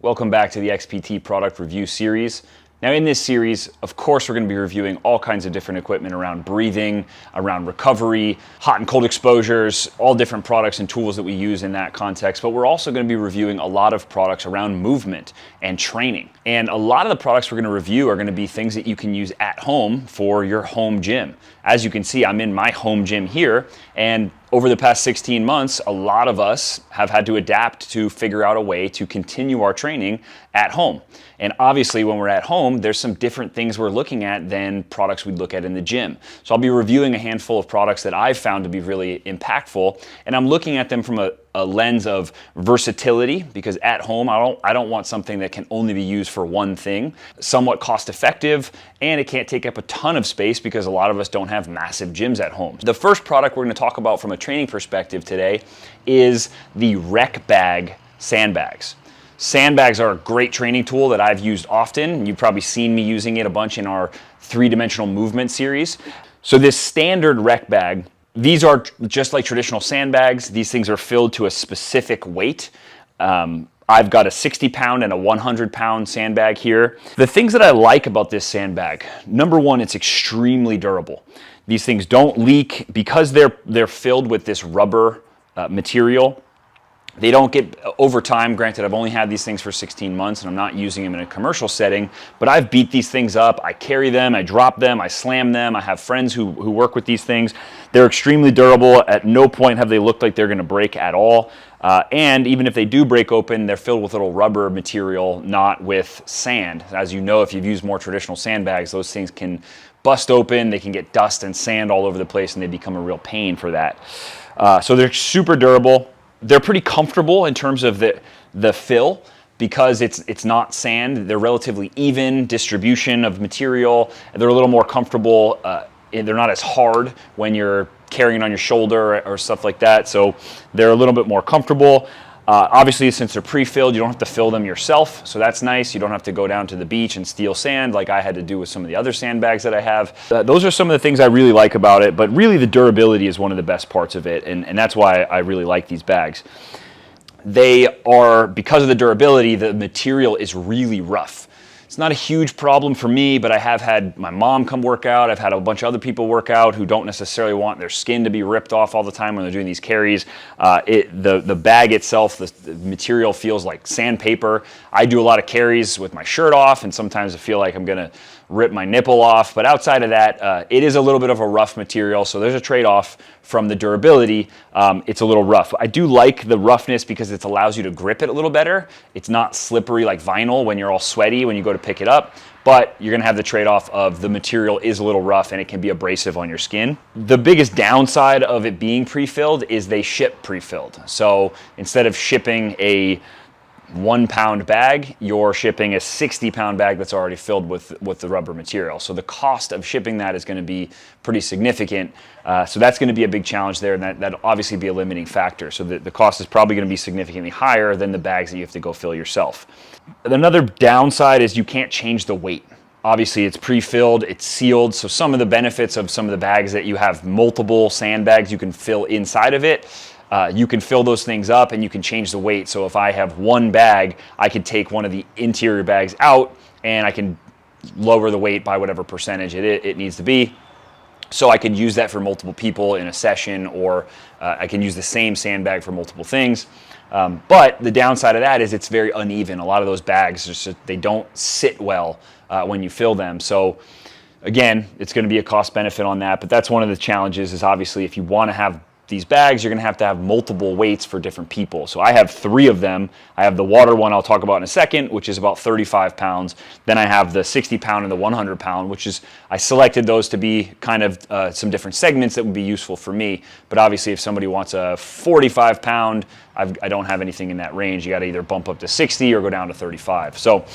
Welcome back to the XPT product review series. Now in this series, of course, we're going to be reviewing all kinds of different equipment around breathing, around recovery, hot and cold exposures, all different products and tools that we use in that context. But we're also going to be reviewing a lot of products around movement and training. And a lot of the products we're going to review are going to be things that you can use at home for your home gym. As you can see, I'm in my home gym here, and over the past 16 months, a lot of us have had to adapt to figure out a way to continue our training at home. And obviously, when we're at home, there's some different things we're looking at than products we'd look at in the gym. So I'll be reviewing a handful of products that I've found to be really impactful, and I'm looking at them from a lens of versatility, because at home, I don't want something that can only be used for one thing, somewhat cost effective, and it can't take up a ton of space because a lot of us don't have massive gyms at home. The first product we're going to talk about from a training perspective today is the Rec Bag Sandbags. Sandbags are a great training tool that I've used often. You've probably seen me using it a bunch in our three-dimensional movement series. So this standard Rec Bag, these are just like traditional sandbags. These things are filled to a specific weight. I've got a 60-pound and a 100-pound sandbag here. The things that I like about this sandbag, number one, it's extremely durable. These things don't leak because they're filled with this rubber material. They don't get, over time, granted, I've only had these things for 16 months and I'm not using them in a commercial setting, but I've beat these things up. I carry them, I drop them, I slam them. I have friends who work with these things. They're extremely durable. At no point have they looked like they're going to break at all. And even if they do break open, they're filled with little rubber material, not with sand. As you know, if you've used more traditional sandbags, those things can bust open, they can get dust and sand all over the place, and they become a real pain for that. So they're super durable. They're pretty comfortable in terms of the fill because it's not sand. They're relatively even distribution of material. They're a little more comfortable. They're not as hard when you're carrying it on your shoulder or stuff like that. So they're a little bit more comfortable. Obviously, since they're pre-filled, you don't have to fill them yourself. So that's nice. You don't have to go down to the beach and steal sand like I had to do with some of the other sandbags that I have. Those are some of the things I really like about it. But really, the durability is one of the best parts of it. And that's why I really like these bags. They are, because of the durability, the material is really rough. It's not a huge problem for me, but I have had my mom come work out. I've had a bunch of other people work out who don't necessarily want their skin to be ripped off all the time when they're doing these carries. The bag itself, the material feels like sandpaper. I do a lot of carries with my shirt off, and sometimes I feel like I'm gonna rip my nipple off. But outside of that, it is a little bit of a rough material, so there's a trade-off from the durability. It's a little rough. I do like the roughness because it allows you to grip it a little better. It's not slippery like vinyl when you're all sweaty when you go to pick it up, but you're gonna have the trade-off of the material is a little rough and it can be abrasive on your skin. The biggest downside of it being pre-filled is they ship pre-filled. So instead of shipping a 1-pound bag, you're shipping a 60-pound bag that's already filled with the rubber material. So the cost of shipping that is going to be pretty significant. So that's going to be a big challenge there, and that'll obviously be a limiting factor. So the cost is probably going to be significantly higher than the bags that you have to go fill yourself. Another downside is you can't change the weight. Obviously, it's pre-filled, it's sealed, so some of the benefits of some of the bags that you have multiple sandbags you can fill inside of it, you can fill those things up and you can change the weight. So if I have one bag, I could take one of the interior bags out and I can lower the weight by whatever percentage it needs to be. So I can use that for multiple people in a session, or I can use the same sandbag for multiple things. But the downside of that is it's very uneven. A lot of those bags, they don't sit well when you fill them. So again, it's going to be a cost benefit on that. But that's one of the challenges, is obviously if you want to have these bags, you're going to have multiple weights for different people. So I have 3 of them. I have the water one I'll talk about in a second, which is about 35 pounds. Then I have the 60-pound and the 100-pound, which is, I selected those to be kind of some different segments that would be useful for me. But obviously, if somebody wants a 45-pound, I don't have anything in that range. You got to either bump up to 60 or go down to 35. So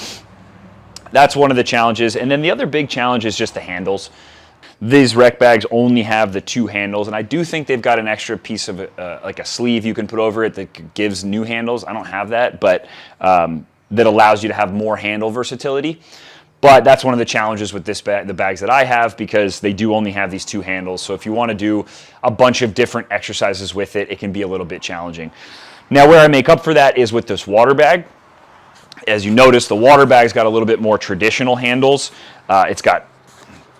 that's one of the challenges. And then the other big challenge is just the handles. These Rec Bags only have the 2 handles, and I do think they've got an extra piece of like a sleeve you can put over it that gives new handles. I don't have that, but that allows you to have more handle versatility. But that's one of the challenges with this the bags that I have, because they do only have these 2 handles. So if you want to do a bunch of different exercises with it, it can be a little bit challenging. Now, where I make up for that is with this water bag. As you notice, the water bag's got a little bit more traditional handles. It's got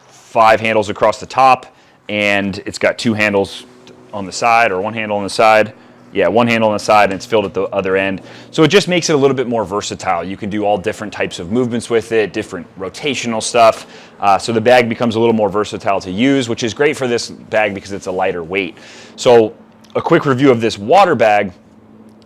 5 handles across the top, and it's got 2 handles on the side, or 1 handle on the side. Yeah, 1 handle on the side, and it's filled at the other end. So it just makes it a little bit more versatile. You can do all different types of movements with it, different rotational stuff. So the bag becomes a little more versatile to use, which is great for this bag because it's a lighter weight. So a quick review of this water bag.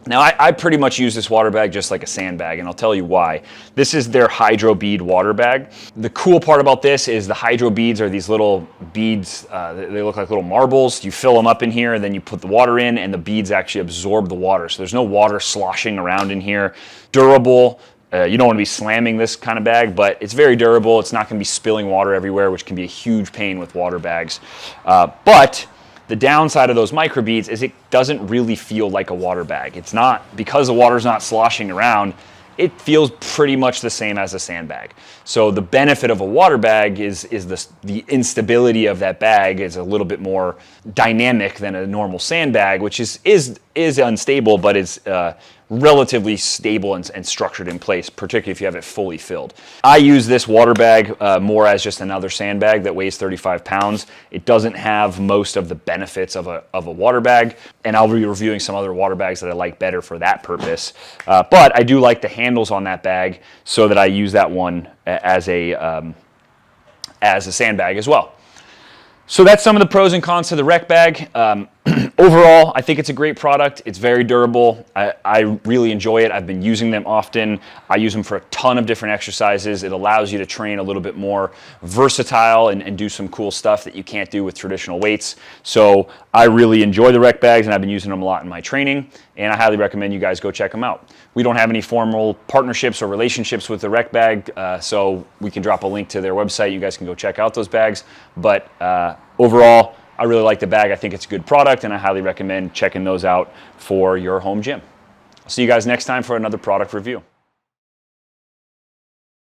Now, I pretty much use this water bag just like a sandbag, and I'll tell you why. This is their hydro bead water bag. The cool part about this is the hydro beads are these little beads. They look like little marbles. You fill them up in here, and then you put the water in, and the beads actually absorb the water. So there's no water sloshing around in here. Durable. You don't want to be slamming this kind of bag, but it's very durable. It's not going to be spilling water everywhere, which can be a huge pain with water bags. But the downside of those microbeads is it doesn't really feel like a water bag. It's not, because the water's not sloshing around, it feels pretty much the same as a sandbag. So the benefit of a water bag is the instability of that bag is a little bit more dynamic than a normal sandbag, which is unstable, but is relatively stable and structured in place, particularly if you have it fully filled. I use this water bag more as just another sandbag that weighs 35 pounds. It doesn't have most of the benefits of a water bag, and I'll be reviewing some other water bags that I like better for that purpose. But I do like the handles on that bag, so that I use that one as a sandbag as well. So that's some of the pros and cons to the rec bag. Overall, I think it's a great product. It's very durable. I really enjoy it. I've been using them often. I use them for a ton of different exercises. It allows you to train a little bit more versatile and do some cool stuff that you can't do with traditional weights. So I really enjoy the rec bags, and I've been using them a lot in my training, and I highly recommend you guys go check them out. We don't have any formal partnerships or relationships with the rec bag, so we can drop a link to their website. You guys can go check out those bags. But overall, I really like the bag. I think it's a good product, and I highly recommend checking those out for your home gym. I'll see you guys next time for another product review.